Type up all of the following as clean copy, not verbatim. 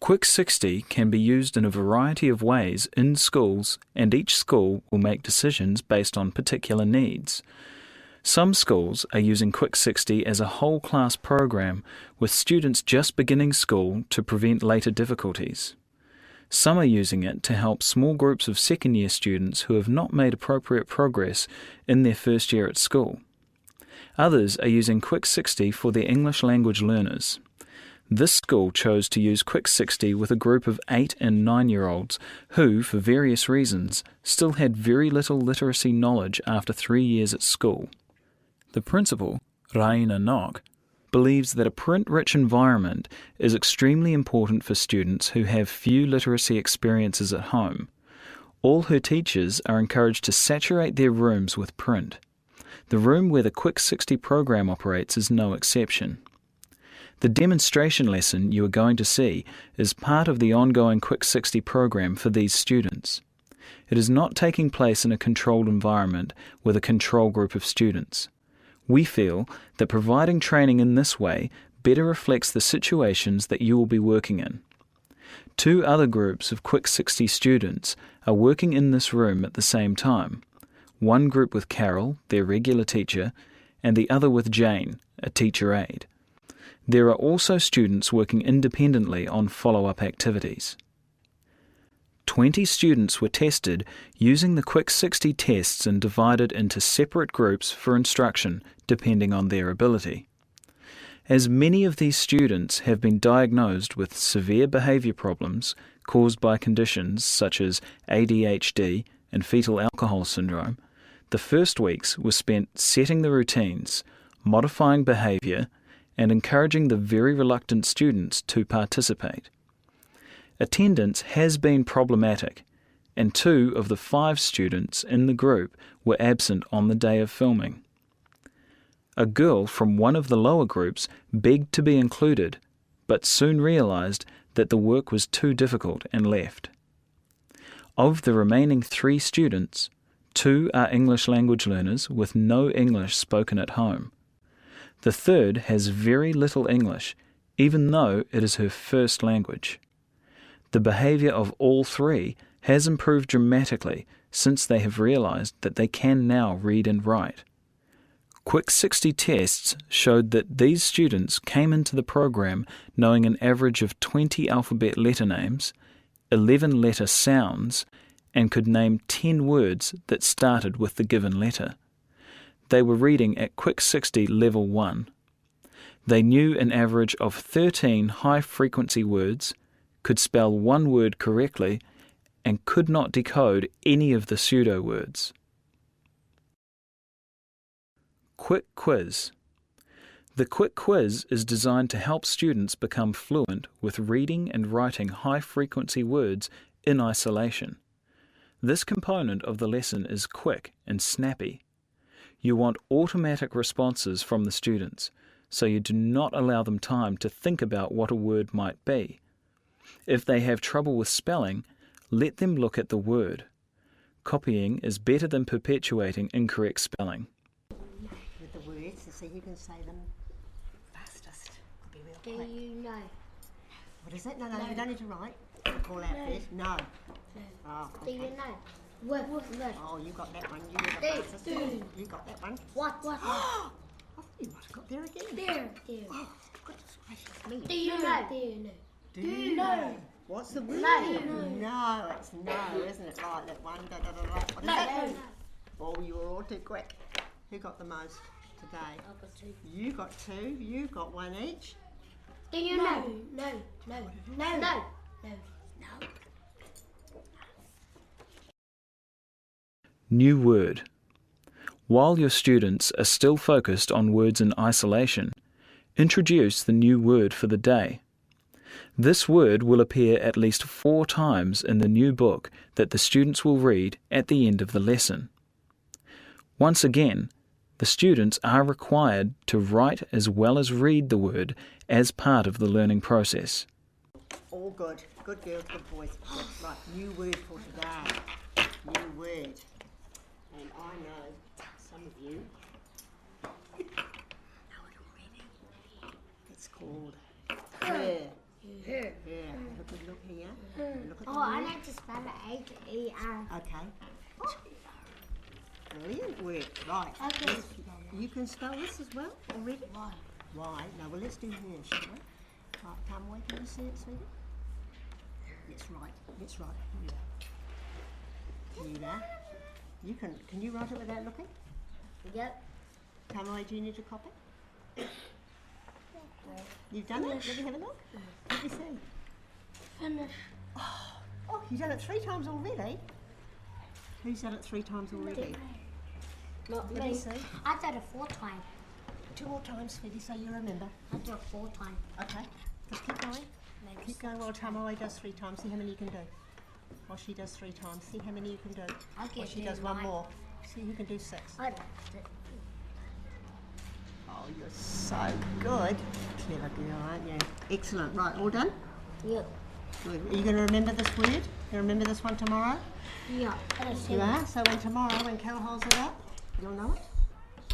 Quick60 can be used in a variety of ways in schools, and each school will make decisions based on particular needs. Some schools are using Quick60 as a whole class program with students just beginning school to prevent later difficulties. Some are using it to help small groups of second-year students who have not made appropriate progress in their first year at school. Others are using Quick60 for their English language learners. This school chose to use Quick60 with a group of 8 and 9-year-olds who, for various reasons, still had very little literacy knowledge after 3 years at school. The principal, Raina Nock, believes that a print-rich environment is extremely important for students who have few literacy experiences at home. All her teachers are encouraged to saturate their rooms with print. The room where the Quick60 program operates is no exception. The demonstration lesson you are going to see is part of the ongoing Quick60 program for these students. It is not taking place in a controlled environment with a control group of students. We feel that providing training in this way better reflects the situations that you will be working in. 2 other groups of Quick60 students are working in this room at the same time. One group with Carol, their regular teacher, and the other with Jane, a teacher aide. There are also students working independently on follow-up activities. 20 students were tested using the Quick60 tests and divided into separate groups for instruction depending on their ability. As many of these students have been diagnosed with severe behaviour problems caused by conditions such as ADHD and fetal alcohol syndrome, the first weeks were spent setting the routines, modifying behaviour, and encouraging the very reluctant students to participate. Attendance has been problematic, and 2 of the 5 students in the group were absent on the day of filming. A girl from one of the lower groups begged to be included, but soon realised that the work was too difficult and left. Of the remaining 3 students, 2 are English language learners with no English spoken at home. The third has very little English, even though it is her first language. The behaviour of all 3 has improved dramatically since they have realised that they can now read and write. Quick60 tests showed that these students came into the program knowing an average of 20 alphabet letter names, 11 letter sounds, and could name 10 words that started with the given letter. They were reading at Quick60 Level 1. They knew an average of 13 high-frequency words, could spell one word correctly, and could not decode any of the pseudo-words. Quick Quiz. The Quick Quiz is designed to help students become fluent with reading and writing high-frequency words in isolation. This component of the lesson is quick and snappy. You want automatic responses from the students, so you do not allow them time to think about what a word might be. If they have trouble with spelling, let them look at the word. Copying is better than perpetuating incorrect spelling. With the words, so you can say them fastest. Be real Do quick. you know? What is it? No, you don't need to write. Call out first. No. No. Oh, Do okay. you know? What? Oh, you got that one. You were the Dude, fastest. dude. You got that one. What? I thought you might have got there again. There. Oh, goodness gracious me. Do you know? Do you know? Do you know? What's the word? No, it's no, isn't it? Right, that one. Da, da, da, da. What is that? Oh, you were all too quick. Who got the most today? I got 2. You got 2. You got 1 each. Do you know? No. New word. While your students are still focused on words in isolation, introduce the new word for the day. This word will appear at least 4 times in the new book that the students will read at the end of the lesson. Once again, the students are required to write as well as read the word as part of the learning process. All good. Good girls, good boys. Good. Right, new word for today. New word. And I know some of you know it already. It's called her. Her. good look here. Look at Oh, I like to spell it H-E-R. Okay. Brilliant work. Right. Okay. You can spell this as well already? Why? Why? No, well, let's do here, shall we? Right, come away. Can you see it, sweetie? Let's write. Let's write. Here you go. Can you write it without looking? Yep. Come away, do you need a copy? You've done it? Let me have a look. Let me see. Finish. Oh, you've done it 3 times already? Who's done it 3 times already? Not Let me me. see. I did it 4 times. 2 more times, Sweetie, so you remember. I did it 4 times. Okay. Just keep going. Keep going while Tamaway does 3 times. See how many you can do. While she does 3 times. See how many you can do. I While can she do does 1 9. more. See who can do 6. I liked it. Oh, you're so good. Clever girl, aren't you? Excellent. Right, all done? Yep. Good. Are you going to remember this word? You remember this one tomorrow? Yeah. You are? So when tomorrow, when Cal holds it up, you'll know it?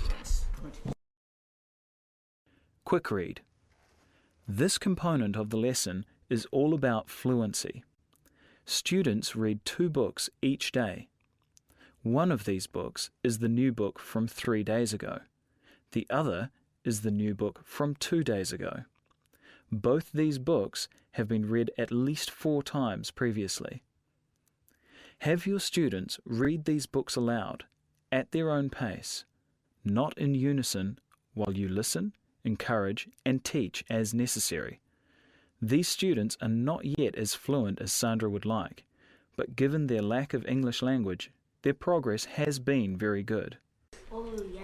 Yes. Good. Quick read. This component of the lesson is all about fluency. Students read 2 books each day. One of these books is the new book from 3 days ago. The other is the new book from 2 days ago. Both these books have been read at least 4 times previously. Have your students read these books aloud, at their own pace, not in unison, while you listen, encourage, and teach as necessary. These students are not yet as fluent as Sandra would like, but given their lack of English language, their progress has been very good. Oh, yeah.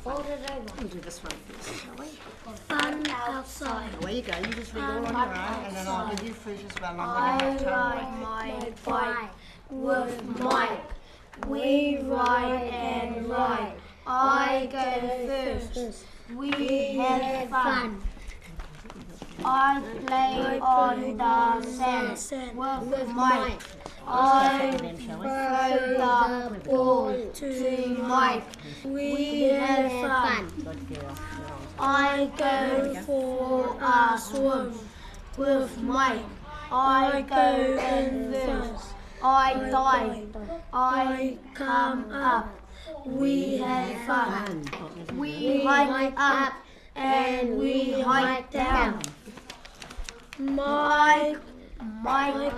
Fold it over. We'll do this one first, shall we? Fun outside. Away you go. You just read all on your own, and then I'll give you fruit as well. I I'm going to have ride my bike with Mike. We ride and ride. I go first. We have fun. I play on the sand with Mike. I throw the ball to Mike. We have fun. Good girl. I go for a swim with Mike. I go in first. I dive. I come up. We have fun. We hike up and we hike down. Mike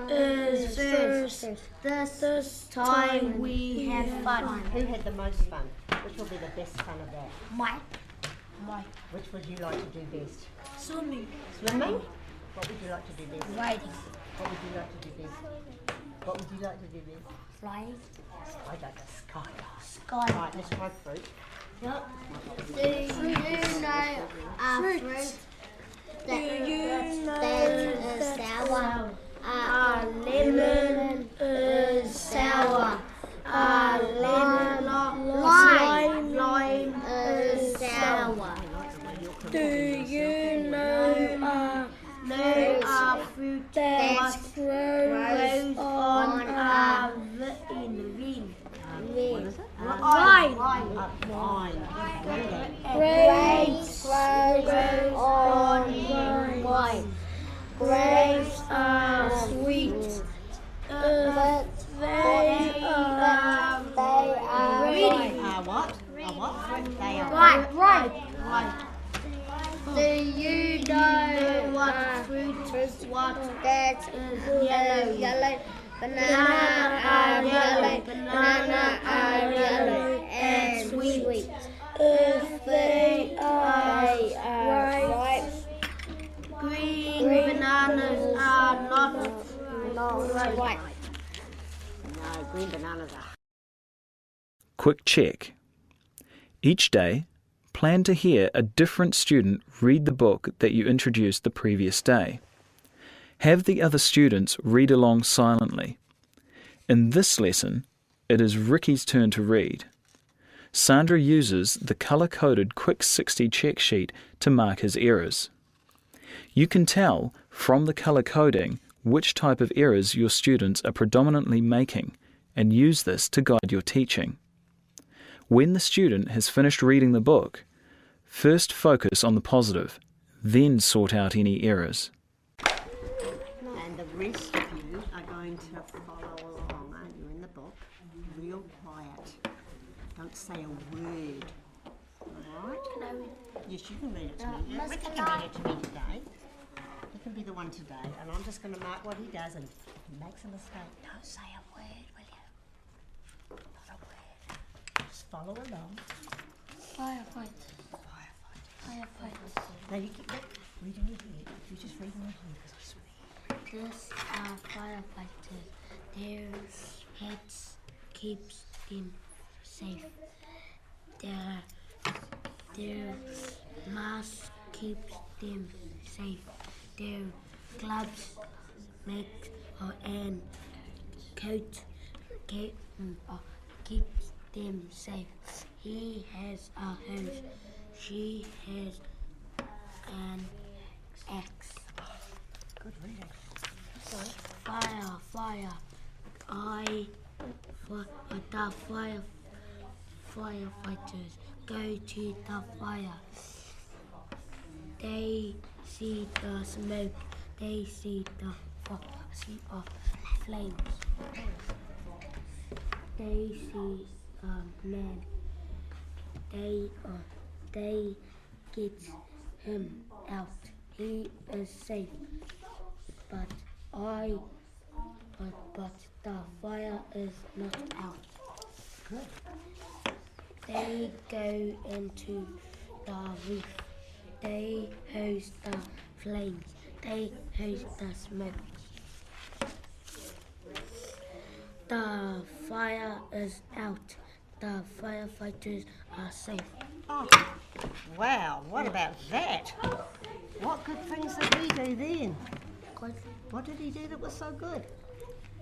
is first. This time we have fun. Who had the most fun? Which will be the best fun of that? Mike. Which would you like to do best? Swimming. Swimming? What would you like to do best? Riding. What would you like to do best? What would you like to do best? Flying. Skydive. Skydive. Sky. Right, let's try fruit. Yep. Do you know a fruit that is sour? A lemon is sour. A lime is sour. Do you know a fruit that grows on a vine? What is it? Vine. Vine. Grapes grow on vine. Grapes are sweet, but they are ready. What? They are Right. Do you know what fruit is? What that is yellow? Banana are yellow. Banana are yellow and sweet. If they are ripe, green bananas are not ripe. No, green bananas are. Quick check. Each day, plan to hear a different student read the book that you introduced the previous day. Have the other students read along silently. In this lesson, it is Ricky's turn to read. Sandra uses the colour-coded Quick60 check sheet to mark his errors. You can tell from the colour coding which type of errors your students are predominantly making and use this to guide your teaching. When the student has finished reading the book, first focus on the positive, then sort out any errors. rest of you are going to follow along, aren't you, in the book? Real quiet. Don't say a word. Alright? Can I read? Yes, you can read it to me. Miss, Ricky can can I- read it to me today. He can be the one today, and I'm just going to mark what he does, and if he makes a mistake, don't say a word, will you? Not a word. Just follow along. Firefight. Now you keep read in your head. You just read in your head, because I swear. These are firefighters. Their heads keeps them safe. Their mask keeps them safe. Their gloves make and coat keeps them safe. He has a hose. She has an axe. Good reading. Fire. The firefighters go to the fire. They see the smoke. They see the flames. They see a man. They get him out. He is safe. But the fire is not out. Good. They go into the roof. They hose the flames. They hose the smoke. The fire is out. The firefighters are safe. Oh, wow, what about that? What good things did he do then? What did he do that was so good?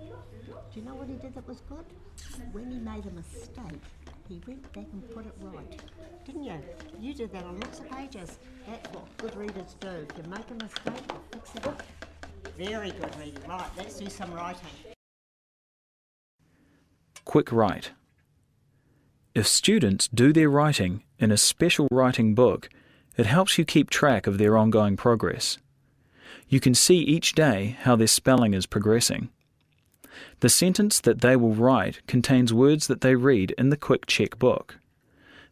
Do you know what he did that was good? When he made a mistake, he went back and put it right. Didn't you? You did that on lots of pages. That's what good readers do. If you make a mistake, you fix it up. Very good reading. Right, let's do some writing. Quick write. If students do their writing in a special writing book, it helps you keep track of their ongoing progress. You can see each day how their spelling is progressing. The sentence that they will write contains words that they read in the Quick Check book.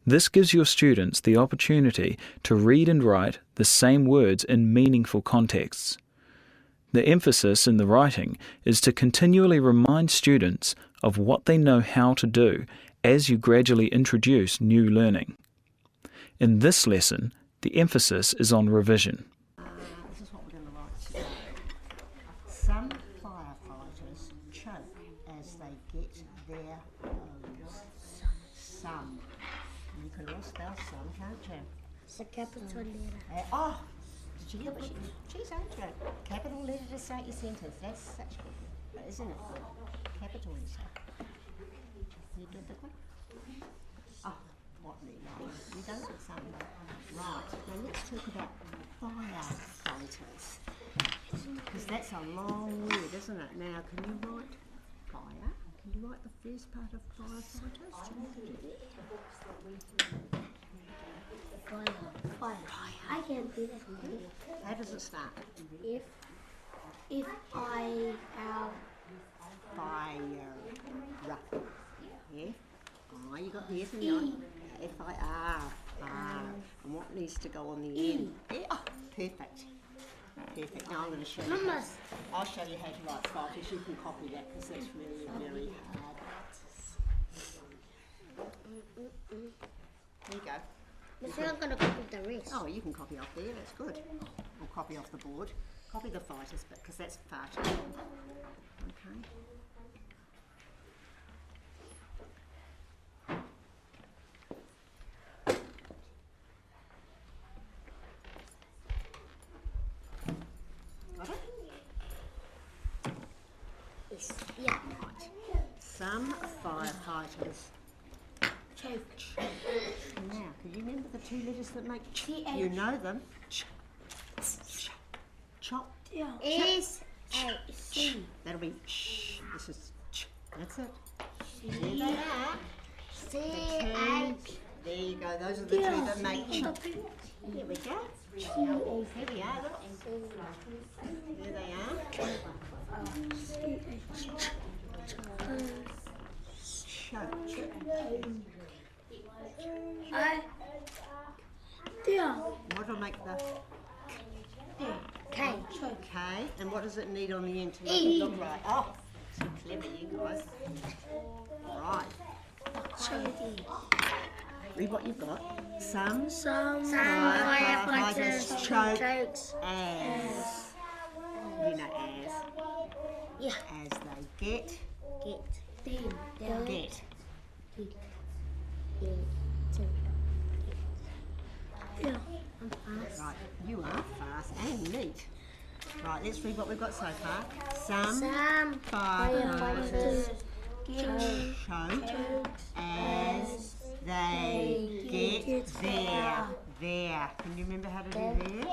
This gives your students the opportunity to read and write the same words in meaningful contexts. The emphasis in the writing is to continually remind students of what they know how to do as you gradually introduce new learning. In this lesson, the emphasis is on revision. This is what we're going to write today. Some firefighters choke as they get their hose. Some. You can all spell some, can't you? It's a capital letter. Oh, did you hear what she's answered? Capital letter to start your sentence. That's such good, isn't it? Capital letter. You did the one? Oh, what me? You done it some. Right, now let's talk about firefighters. Because that's a long word, isn't it? Now, can you write fire? Can you write the first part of firefighters? Do you want to do that? Fire. I can do that. How does it start? If I have Fire. Yeah? Oh, you got the F in the I. F-I-R. And what needs to go on the end? Yeah. Oh, perfect. Perfect. Now I'm going to show you. Mamas. I'll show you how to write fighters. You can copy that because that's really, very hard. There you go. But you're not going to copy the rest. Oh, you can copy off there. That's good. Or copy off the board. Copy the fighters, but because that's far too long. Okay. Got it? Yes. Yeah. Right. Some firefighters Choke. Now, can you remember the two letters that make ch? T-H. You know them. Ch. Chop. S-A-C. That'll be ch. This is ch. That's it. There they are. C-H. There you go. Those are the two that make chook. Here we go. Here we are. Look. There they are. Choke. What'll make the K. K? And what does it need on the end to make it look right? Oh, so clever you guys. Right. Read what you've got. Some firefighters choke as. You know as. Yeah. As they get. Yeah. Right, you are fast and neat. Right, let's read what we've got so far. Some firefighters choke as they get there. There. Can you remember how to do there? I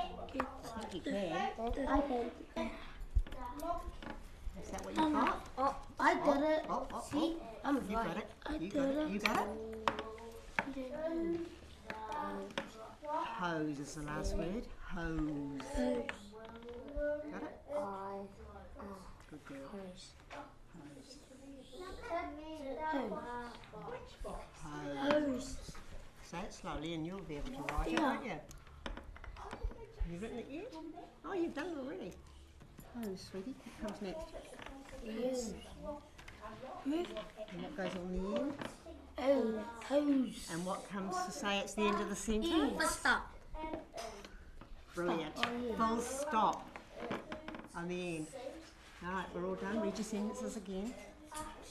think you can. Is that what you got? Oh, I did it. See? I'm You got it. You got it. You got it? Hose is the last word. Hose. Got it? Good girl. Hose. Say it slowly and you'll be able to write it, won't you? Have you written it yet? Oh, you've done it already. Hose, sweetie. What comes next? And what goes on the end? Hose. And what comes to say it's the end of the sentence? Stop. Brilliant. Full stop on the end. Alright, we're all done. Read your sentences again.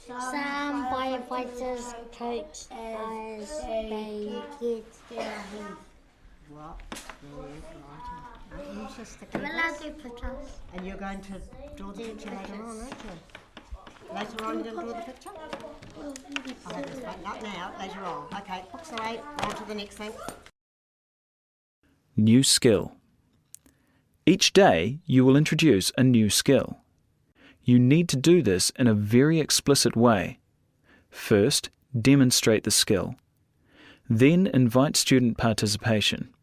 Some firefighters choke as they get their hose. What? Right. Aren't you just I'm allowed to put us. And you're going to draw the picture later on, aren't you? Later on you're going to draw the picture? I'll have this one. Not now, later on. Okay, books away. On to the next thing. New skill. Each day you will introduce a new skill. You need to do this in a very explicit way. First, demonstrate the skill. Then invite student participation.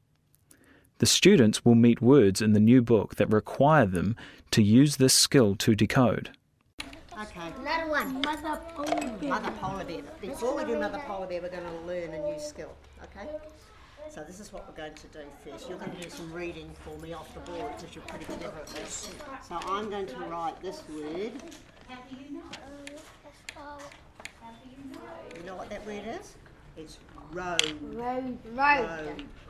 The students will meet words in the new book that require them to use this skill to decode. Okay. Another one. Mother Polar bear. Before we do Mother Polar Bear, we're going to learn a new skill, okay? So this is what we're going to do first. You're going to do some reading for me off the board because you're pretty clever at this. So I'm going to write this word. You know what that word is? It's road. Road.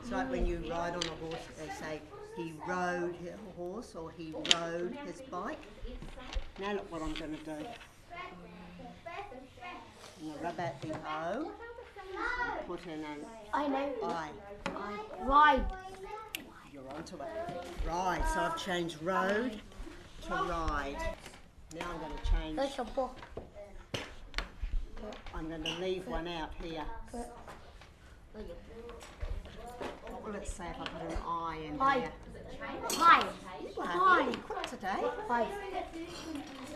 It's like when you ride on a horse, they say he rode his horse or he rode his bike. Now look what I'm going to do. I'm going to rub out the O. Put in an I. Ride. You're onto it. Ride. So I've changed road to ride. Now I'm going to change. That's a book. I'm going to leave one out here. What will it say if I put an I in there? Hi. Hi. Quick today. Hi.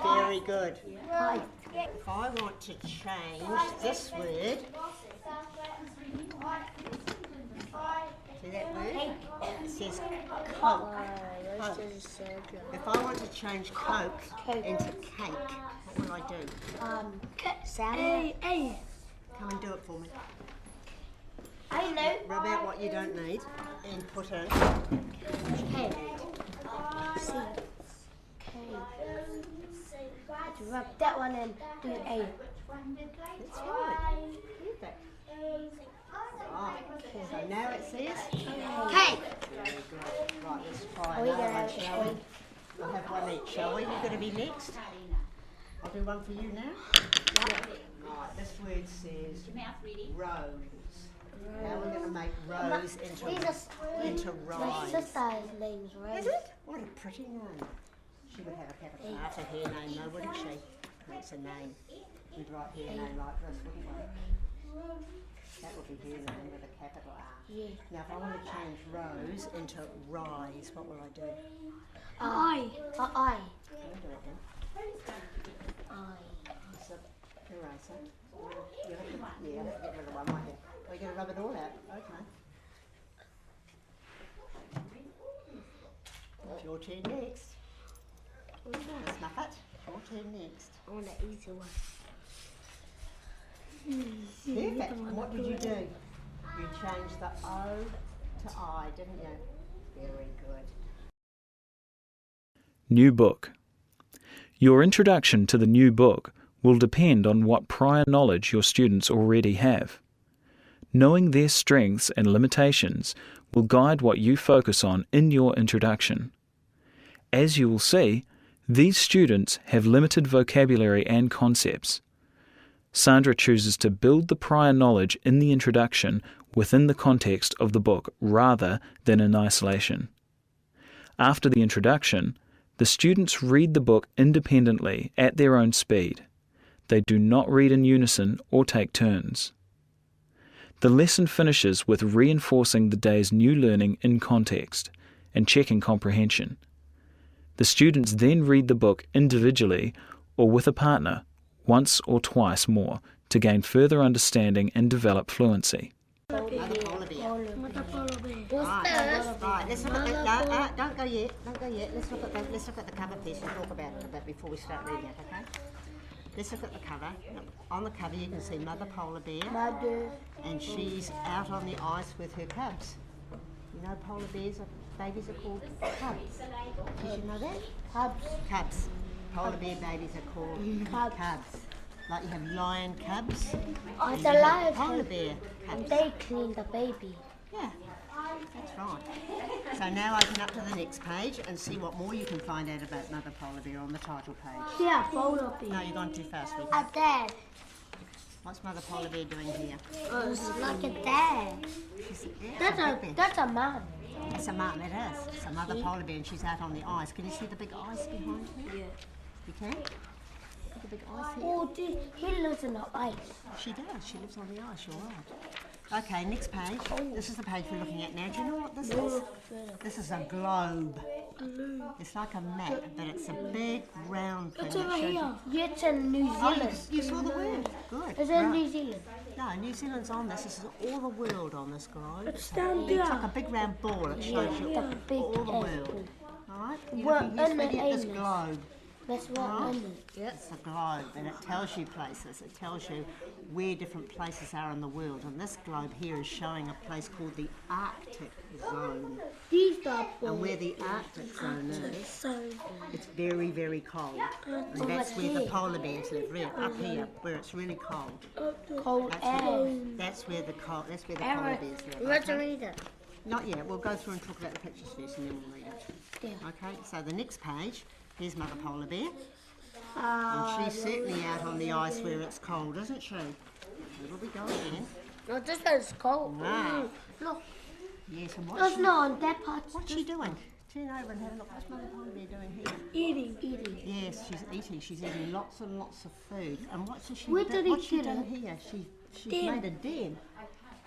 Very good. Hi. If I want to change this word, see that word? It says Coke. Coke. If I want to change Coke into cake, what will I do? Salad. Come and do it for me. I know. Rub out what you don't need and put in K. C. K. Rub that one and do A. That's right. Perfect. Right. So now it says K. very good. Right, let's try another one, shall we? We'll have one each, shall we? You're going to be next. I'll do one for you now. Yep. Right, this word says rose. Now we're going to make rose into My rise. sister's name's Rose. Is it? What a pretty name. She would have a capital R for her name though, wouldn't she? That's a name. We'd write her name like this, wouldn't we? That would be her name with a capital R. Yeah. Now if I want to change rose into rise, what will I do? I. I'll do it then. So, eraser. Yeah, I'll get rid of one right here. We're going to rub it all out. Okay. It's your turn next. Snuff it. Your turn next. I want an easy one. Perfect. And what did you do? You changed the O to I, didn't you? Very good. New book. Your introduction to the new book will depend on what prior knowledge your students already have. Knowing their strengths and limitations will guide what you focus on in your introduction. As you will see, these students have limited vocabulary and concepts. Sandra chooses to build the prior knowledge in the introduction within the context of the book rather than in isolation. After the introduction, the students read the book independently at their own speed. They do not read in unison or take turns. The lesson finishes with reinforcing the day's new learning in context and checking comprehension. The students then read the book individually or with a partner once or twice more to gain further understanding and develop fluency. Mother polar bear. Mother polar bear. Right, let's look at the, don't go yet, Let's look at the cover piece and talk about it a bit before we start reading it, okay? Let's look at the cover. On the cover you can see Mother Polar Bear. And she's out on the ice with her cubs. You know polar bears, babies are called cubs. Did you know that? Cubs. Polar bear babies are called cubs. Like you have lion cubs. Oh, and the you have lion polar bear cubs. They clean the baby. Yeah, that's right. So now open up to the next page and see what more you can find out about Mother Polar Bear on the title page. Yeah, polar bear. No, you've gone too fast, sweetheart. A dad. What's Mother Polar Bear doing here? Oh, it's like a dad. That's a man. It's a mum, it is. It's a Mother Polar Bear and she's out on the ice. Can you see the big ice behind her? Yeah. You can? The big ice here? Oh, he lives in the ice. She does. She lives on the ice, you're right. Okay, next page. This is the page we're looking at now. Do you know what this is? This is a globe. It's like a map, but it's a big round thing. It's over that shows here. Yeah, it's in New Oh, Zealand. you saw the word. Good. It's in New Zealand. No, New Zealand's on this. This is all the world on this globe. It's down It's like there. a big round ball. It shows you The big all the apple. world. Alright? We're You're in looking the at this islands. globe. That's what I mean. It's a globe and it tells you places. It tells you where different places are in the world. And this globe here is showing a place called the Arctic zone. These are And where the Arctic zone is, so it's very, very cold. And that's where the polar bears live, right up here, where it's really cold. cold air. That's where the polar bears live. Let's Okay? read it. Not yet. We'll go through and talk about the pictures first, and then we'll read it. Yeah. Okay. So the next page. Here's Mother Polar Bear. And she's certainly out on the ice where it's cold, isn't she? Here we go again. No, this is cold. Wow. Look, Yes, and there's no on that part. what's she doing? Turn over and have a look. What's Mother Polar Bear doing here? Eating. Yes, she's eating. She's eating lots and lots of food. And what's she Where did he what's she get done it? here? She's Den. made a den.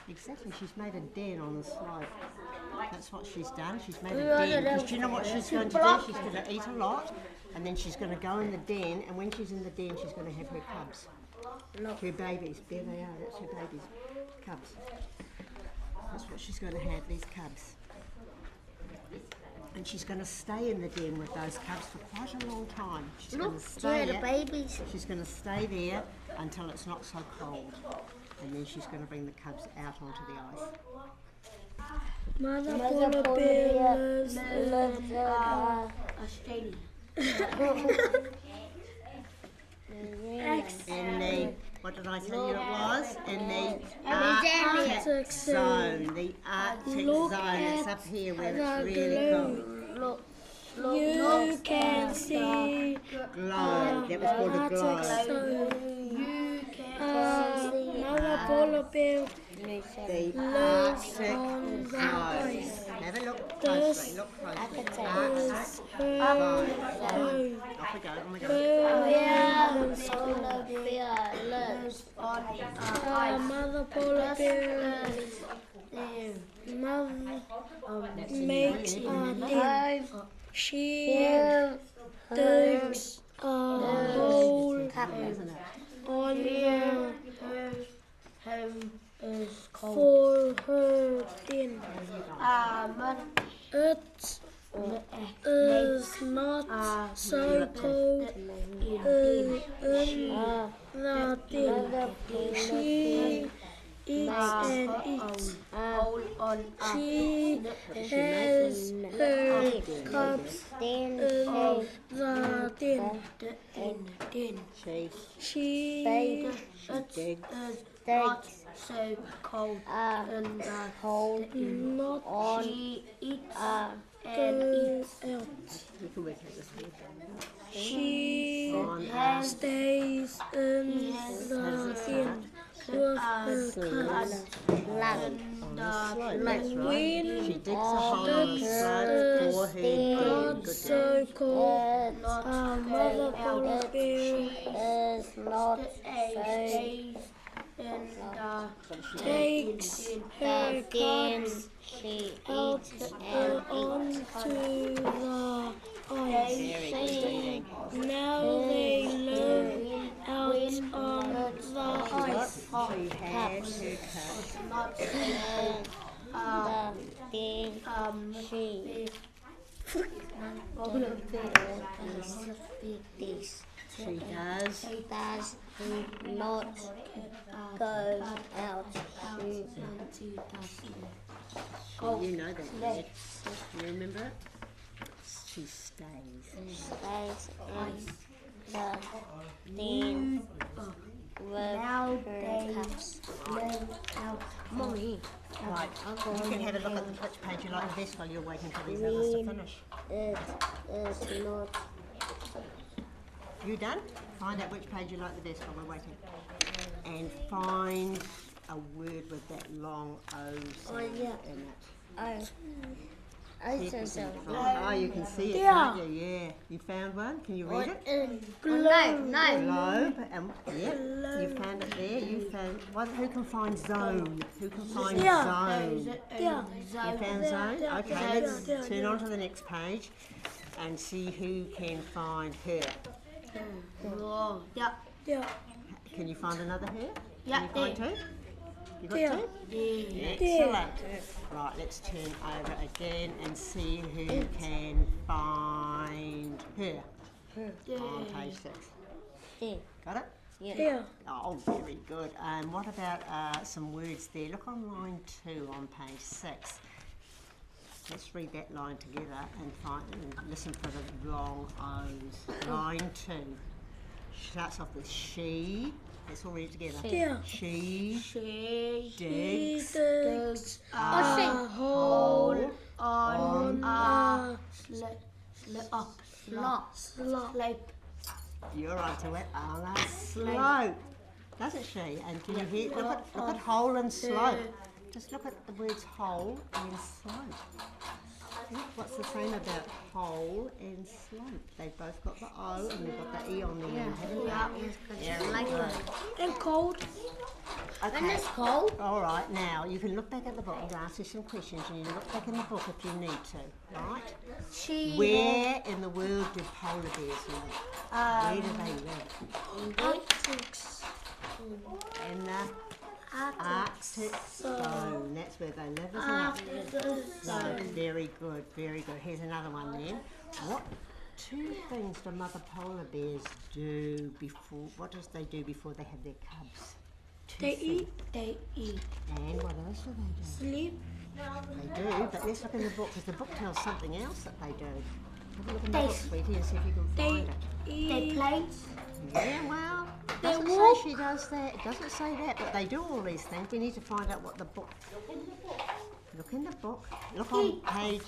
Exactly, she's made a den on the slope. That's what she's done. She's made a den. Because do you know what she's going to do? She's going to eat a lot, and then she's going to go in the den, and when she's in the den, she's going to have her cubs. Her babies. There they are. That's her babies. Cubs. That's what she's going to have, these cubs. And she's going to stay in the den with those cubs for quite a long time. She's going Look, to stay the there. babies. She's going to stay there until it's not so cold. And then she's going to bring the cubs out onto the ice. Mother polar bear lives in Australia. In the, what did I tell you it was? In the Arctic Arctic zone. The Arctic zone. It's up here where it's really cold. You can see Globe. That was called a globe. Mother polar bear The lives Arctic on the zone. ice. Have a look closely. Look closely. Arctic zone. Her Off we go. Oh my God. mother polar bear makes a den. She digs a hole Isn't it? on her home is for her den. It is not so cold in the den. She eats and eats. She has her cubs in the den. She not so cold in the hole. Not she eats and eats. She stays in the den with her cubs. When She digs a hole in the slope for her den. not so cold, Mother Polar Bear is not safe. Takes her cubs out onto the ice. Now they live out on the ice. She does not go out into the You know that word. You remember it? She stays. Stays in the den with her cubs. Mommy, Right. You can have a look at which page you like the best while you're waiting for these others to finish. it is not. You done? Find out which page you like the best while we're waiting. And find a word with that long O sound yeah. in it. I See if you said can so. find- Oh, you can see it, Yeah. can't you? Yeah. You found one? Can you read it? No. Globe. Yeah. You found it there. You found. Who can find zone? Who can find zone? Yeah. You found zone? Okay, let's yeah, turn on to the next page and see who can find her. Yeah. Can you find another her? Yeah, Can you find two? You got Yeah. two? Excellent. Right, let's turn over again and see who can find her on page 6. Yeah. Got it? Yeah. Oh, very good. What about some words there? Look on line 2 on page 6. Let's read that line together and listen for the long O's. Line 2 starts off with she. Let's all read it together. Yeah. She Digs digs a hole on a slope. You're onto it. On a slope. Doesn't she? And can you hear? Look at hole and slope. Just look at the words hole and slope. What's the same about hole and slope? They've both got the O and they've got the E on the end, haven't they? Yeah. and cold. Okay. And it's cold. All right, now you can look back at the book. I'll ask you some questions and you look back in the book if you need to, right? Where in the world do polar bears live? Where do they live? In the Arctic zone. That's where they live, isn't it? So, very good, very good. Here's another one then. What 2 things do mother polar bears do before? What does they do before they have their cubs? 2 They things. eat. And what else do they do? Sleep. They do, but let's look in the book because the book tells something else that they do. Have a look in the book, sweetie, and see if you can find it. They play. Yeah, well, it doesn't say walk. she does that. It doesn't say that, but they do all these things. We need to find out what the book. Look in the book. Look on page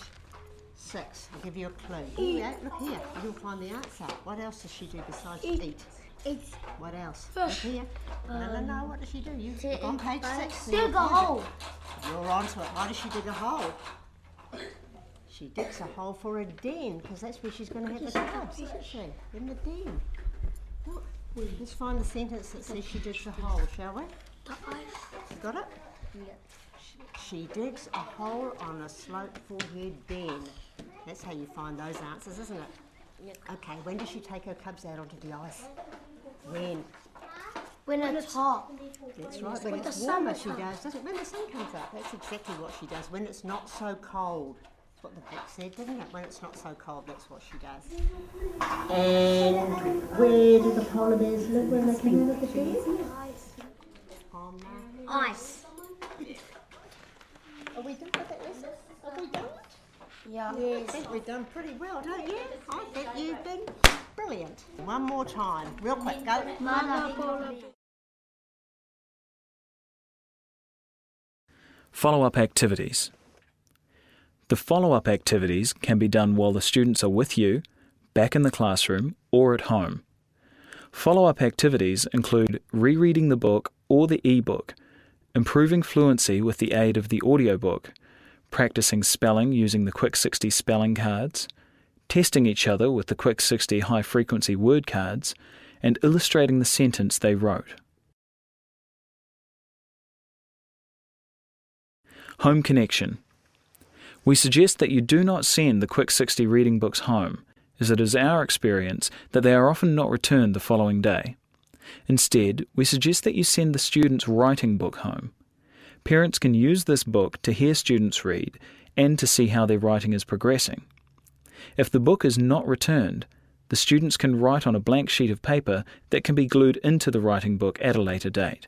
6. I'll give you a clue. Yeah, look here. You'll find the answer. What else does she do besides eat? What else? Look here. No. What does she do? You look on page 6. Dig a hole. You're onto it. Why does she dig a hole? She digs a hole for a den because that's where she's going to have the cubs, isn't she? In the den. Look, let's find the sentence that says she digs a hole, shall we? Got it? Yeah. She digs a hole on a slope for her den. That's how you find those answers, isn't it? Yep. Okay, when does she take her cubs out onto the ice? When? When it's hot. That's right, when it's warmer she does, doesn't it? When the sun comes up, that's exactly what she does. When it's not so cold. That's what the book said, didn't it? When it's not so cold, that's what she does. And where do the polar bears live when they come out of the sea? On Ice. Are we done with that lesson? Have we done it? Yeah. I think we've done pretty well, don't you? I think you've been brilliant. One more time, real quick, go. Mother polar bear. Follow-up activities. The follow-up activities can be done while the students are with you, back in the classroom, or at home. Follow-up activities include rereading the book or the e-book, improving fluency with the aid of the audiobook, practicing spelling using the Quick60 spelling cards, testing each other with the Quick60 high-frequency word cards, and illustrating the sentence they wrote. Home connection. We suggest that you do not send the Quick60 reading books home, as it is our experience that they are often not returned the following day. Instead, we suggest that you send the student's writing book home. Parents can use this book to hear students read and to see how their writing is progressing. If the book is not returned, the students can write on a blank sheet of paper that can be glued into the writing book at a later date.